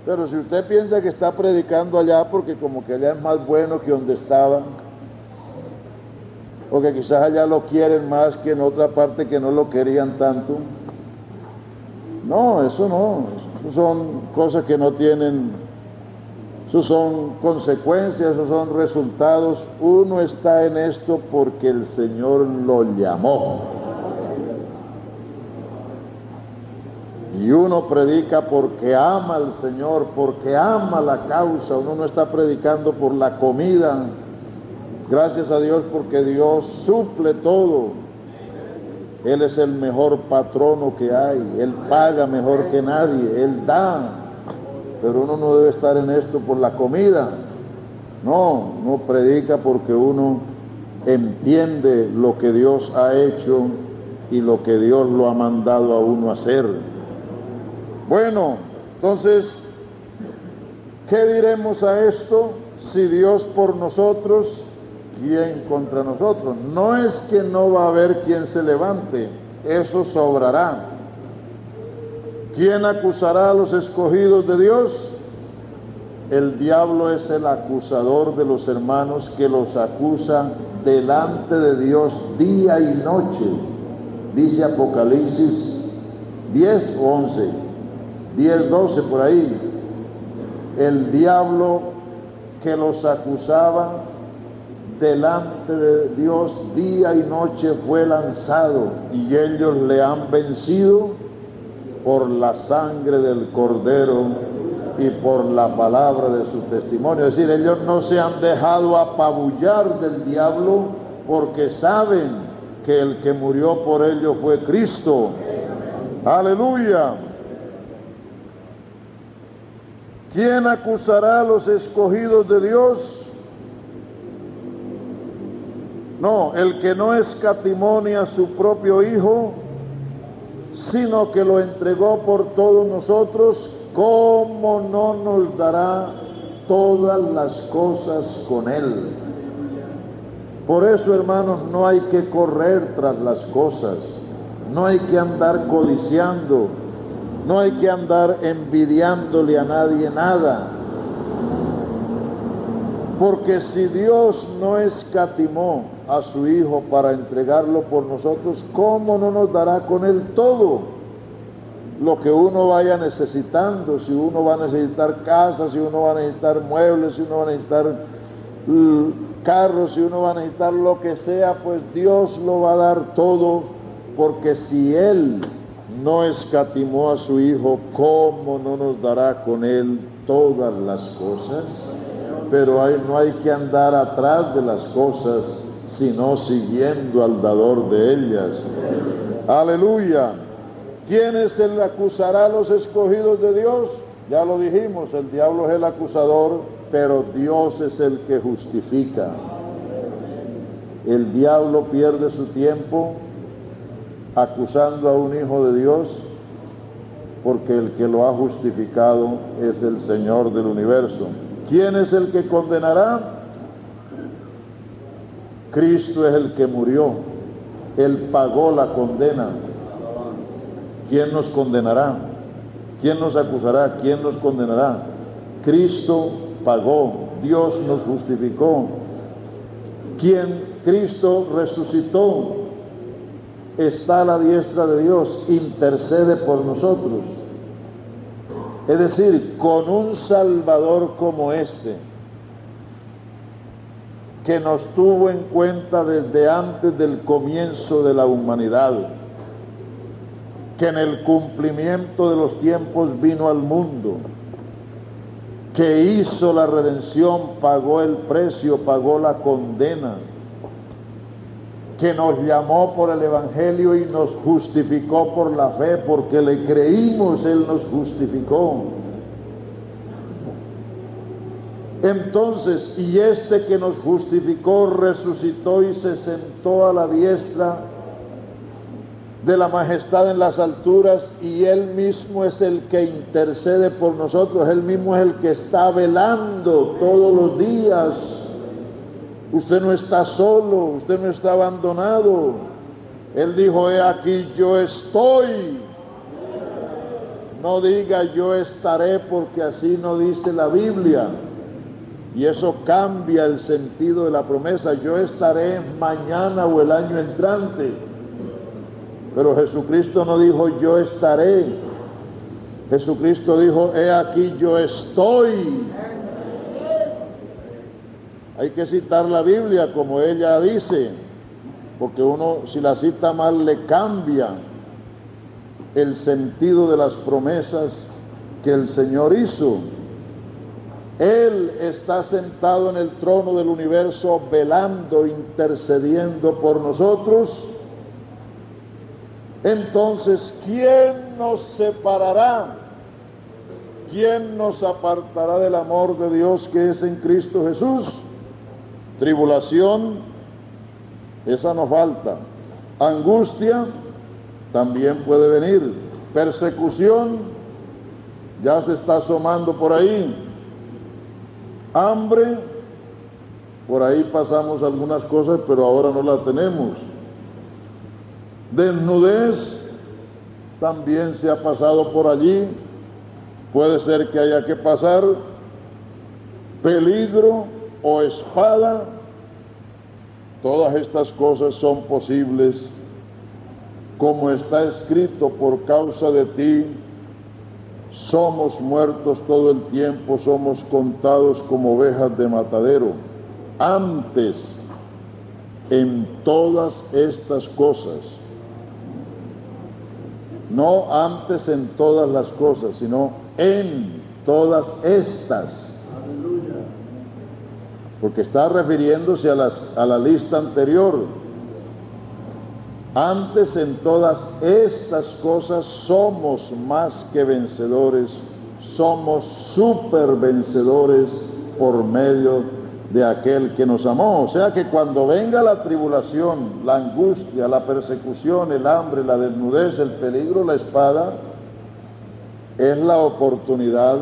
Pero si usted piensa que está predicando allá porque como que allá es más bueno que donde estaba, o que quizás allá lo quieren más que en otra parte que no lo querían tanto, no, eso son cosas que no tienen, eso son consecuencias, esos son resultados. Uno está en esto porque el Señor lo llamó. y uno predica porque ama al Señor, porque ama la causa, uno no está predicando por la comida. Gracias a Dios porque Dios suple todo. Él es el mejor patrono que hay, Él paga mejor que nadie, Él da, pero uno no debe estar en esto por la comida. No, no predica porque uno entiende lo que Dios ha hecho y lo que Dios lo ha mandado a uno hacer. Bueno, entonces, ¿qué diremos a esto? Si Dios por nosotros, ¿quién contra nosotros? No es que no va a haber quien se levante, eso sobrará. ¿Quién acusará a los escogidos de Dios? El diablo es el acusador de los hermanos que los acusa delante de Dios día y noche. Dice Apocalipsis 10 o 11, 10, 12 por ahí. El diablo que los acusaba delante de Dios día y noche fue lanzado, y ellos le han vencido por la sangre del Cordero y por la palabra de su testimonio. Es decir, ellos no se han dejado apabullar del diablo porque saben que el que murió por ellos fue Cristo. Aleluya. ¿Quién acusará a los escogidos de Dios? No, el que no escatimó ni a su propio Hijo, sino que lo entregó por todos nosotros, ¿cómo no nos dará todas las cosas con Él? Por eso, hermanos, no hay que correr tras las cosas, no hay que andar codiciando, no hay que andar envidiándole a nadie nada. Porque si Dios no escatimó a su Hijo para entregarlo por nosotros, ¿cómo no nos dará con Él todo lo que uno vaya necesitando? Si uno va a necesitar casa, si uno va a necesitar muebles, si uno va a necesitar carros, si uno va a necesitar lo que sea, pues Dios lo va a dar todo, porque si Él no escatimó a su Hijo, ¿cómo no nos dará con Él todas las cosas? Pero no hay que andar atrás de las cosas, sino siguiendo al dador de ellas. Aleluya. ¿Quién es el que acusará a los escogidos de Dios? Ya lo dijimos, el diablo es el acusador, pero Dios es el que justifica. El diablo pierde su tiempo acusando a un hijo de Dios, porque el que lo ha justificado es el Señor del universo. ¿Quién es el que condenará? Cristo es el que murió, Él pagó la condena. ¿Quién nos condenará? ¿Quién nos acusará? ¿Quién nos condenará? Cristo pagó, Dios nos justificó. Cristo resucitó, está a la diestra de Dios, intercede por nosotros. Es decir, con un Salvador como este, que nos tuvo en cuenta desde antes del comienzo de la humanidad, que en el cumplimiento de los tiempos vino al mundo, que hizo la redención, pagó el precio, pagó la condena, que nos llamó por el Evangelio y nos justificó por la fe, porque le creímos, Él nos justificó. Entonces, y este que nos justificó resucitó y se sentó a la diestra de la majestad en las alturas, y Él mismo es el que intercede por nosotros, Él mismo es el que está velando todos los días. Usted no está solo, usted no está abandonado. Él dijo, he aquí yo estoy. No diga yo estaré, porque así no dice la Biblia. Y eso cambia el sentido de la promesa. Yo estaré mañana o el año entrante. Pero Jesucristo no dijo yo estaré. Jesucristo dijo, he aquí yo estoy. Hay que citar la Biblia como ella dice, porque uno si la cita mal le cambia. el sentido de las promesas que el Señor hizo. Él está sentado en el trono del universo, velando, intercediendo por nosotros. Entonces, ¿quién nos separará? ¿Quién nos apartará del amor de Dios que es en Cristo Jesús? Tribulación, esa no falta. Angustia, también puede venir. Persecución, ya se está asomando por ahí. Hambre, por ahí pasamos algunas cosas, pero ahora no la tenemos. Desnudez, también se ha pasado por allí, puede ser que haya que pasar. Peligro o espada, todas estas cosas son posibles. Como está escrito, por causa de ti somos muertos todo el tiempo, somos contados como ovejas de matadero. Antes, en todas estas cosas, no antes en todas las cosas, sino en todas estas, porque está refiriéndose a la lista anterior. Antes en todas estas cosas somos más que vencedores, somos supervencedores por medio de aquel que nos amó. O sea que cuando venga la tribulación, la angustia, la persecución, el hambre, la desnudez, el peligro, la espada, es la oportunidad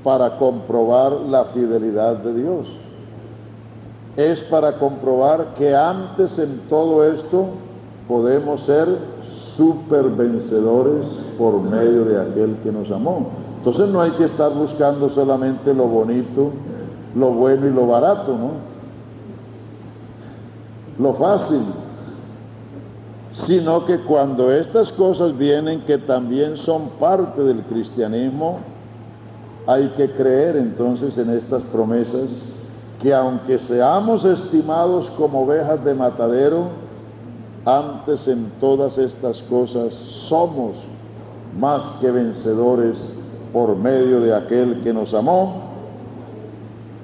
para comprobar la fidelidad de Dios. Es para comprobar que antes en todo esto podemos ser supervencedores por medio de aquel que nos amó. Entonces no hay que estar buscando solamente lo bonito, lo bueno y lo barato, ¿no? Lo fácil, sino que cuando estas cosas vienen, que también son parte del cristianismo, hay que creer entonces en estas promesas, que aunque seamos estimados como ovejas de matadero, antes en todas estas cosas somos más que vencedores por medio de aquel que nos amó.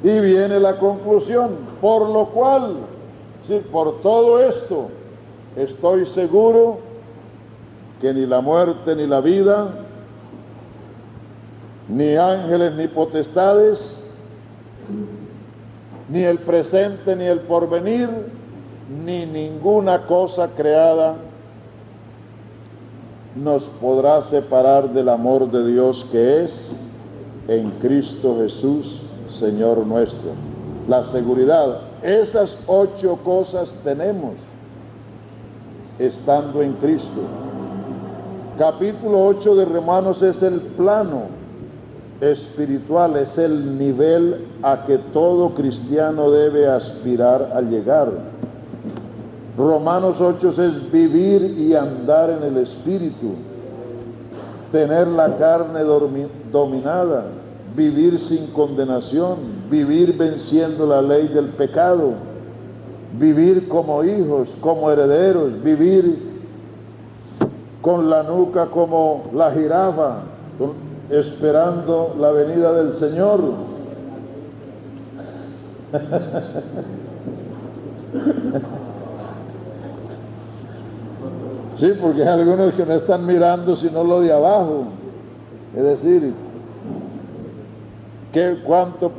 Y viene la conclusión, por lo cual, sí, por todo esto, estoy seguro que ni la muerte ni la vida, ni ángeles ni potestades, ni el presente ni el porvenir, ni ninguna cosa creada nos podrá separar del amor de Dios que es en Cristo Jesús, Señor nuestro. La seguridad, esas 8 cosas tenemos estando en Cristo. Capítulo 8 de Romanos es el plano espiritual, es el nivel a que todo cristiano debe aspirar a llegar. Romanos 8 es vivir y andar en el Espíritu, tener la carne dominada, vivir sin condenación, vivir venciendo la ley del pecado, vivir como hijos, como herederos, vivir con la nuca como la jirafa, esperando la venida del Señor. Sí, porque hay algunos que no están mirando sino lo de abajo. Es decir, ¿cuánto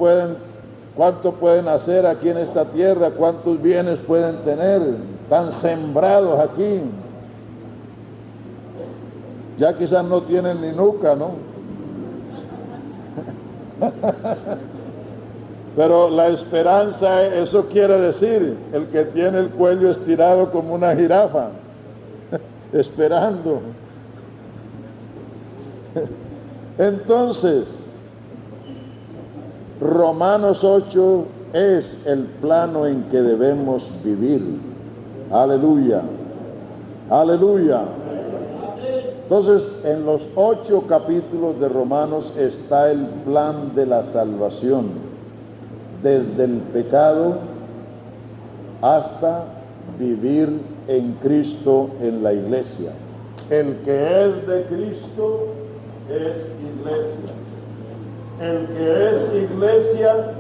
pueden hacer aquí en esta tierra? ¿Cuántos bienes pueden tener? Están sembrados aquí. Ya quizás no tienen ni nuca, ¿no? Pero la esperanza, eso quiere decir, el que tiene el cuello estirado como una jirafa, esperando. Entonces, Romanos 8 es el plano en que debemos vivir. Aleluya, aleluya. Entonces, en los 8 capítulos de Romanos está el plan de la salvación, desde el pecado hasta vivir en Cristo en la iglesia. El que es de Cristo es iglesia. El que es iglesia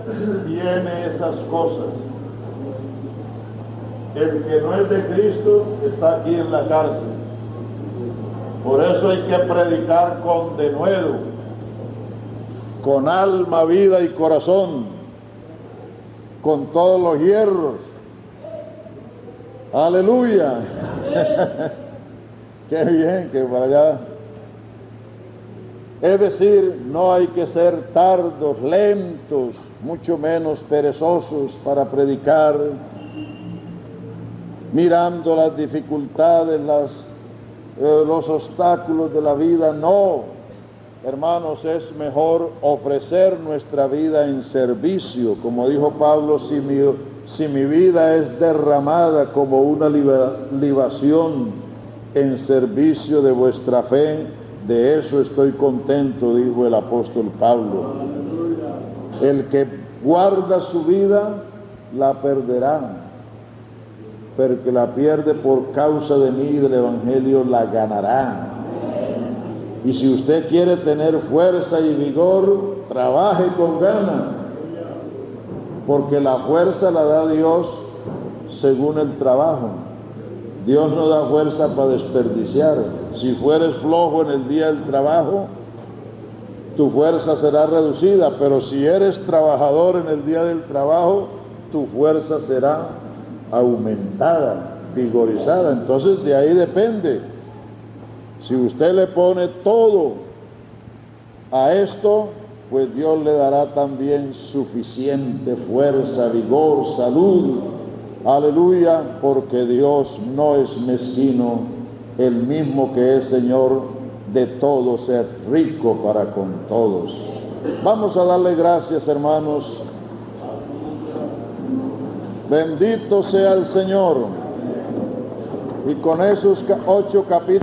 tiene esas cosas. El que no es de Cristo está aquí en la cárcel. Por eso hay que predicar con denuedo, con alma, vida y corazón, con todos los hierros. Aleluya. Qué bien que para allá. Es decir, no hay que ser tardos, lentos, mucho menos perezosos para predicar, mirando las dificultades, los obstáculos de la vida. No, hermanos, es mejor ofrecer nuestra vida en servicio. Como dijo Pablo, si mi vida es derramada como una libación en servicio de vuestra fe, de eso estoy contento, dijo el apóstol Pablo. El que guarda su vida, la perderá, pero el que la pierde por causa de mí y del Evangelio, la ganará. Y si usted quiere tener fuerza y vigor, trabaje con ganas, porque la fuerza la da Dios según el trabajo. Dios no da fuerza para desperdiciar. Si fueres flojo en el día del trabajo, tu fuerza será reducida, pero si eres trabajador en el día del trabajo, tu fuerza será aumentada, vigorizada. Entonces de ahí depende. Si usted le pone todo a esto, pues Dios le dará también suficiente fuerza, vigor, salud. Aleluya, porque Dios no es mezquino, el mismo que es Señor de todos, es rico para con todos. Vamos a darle gracias, hermanos. Bendito sea el Señor. Y con esos 8 capítulos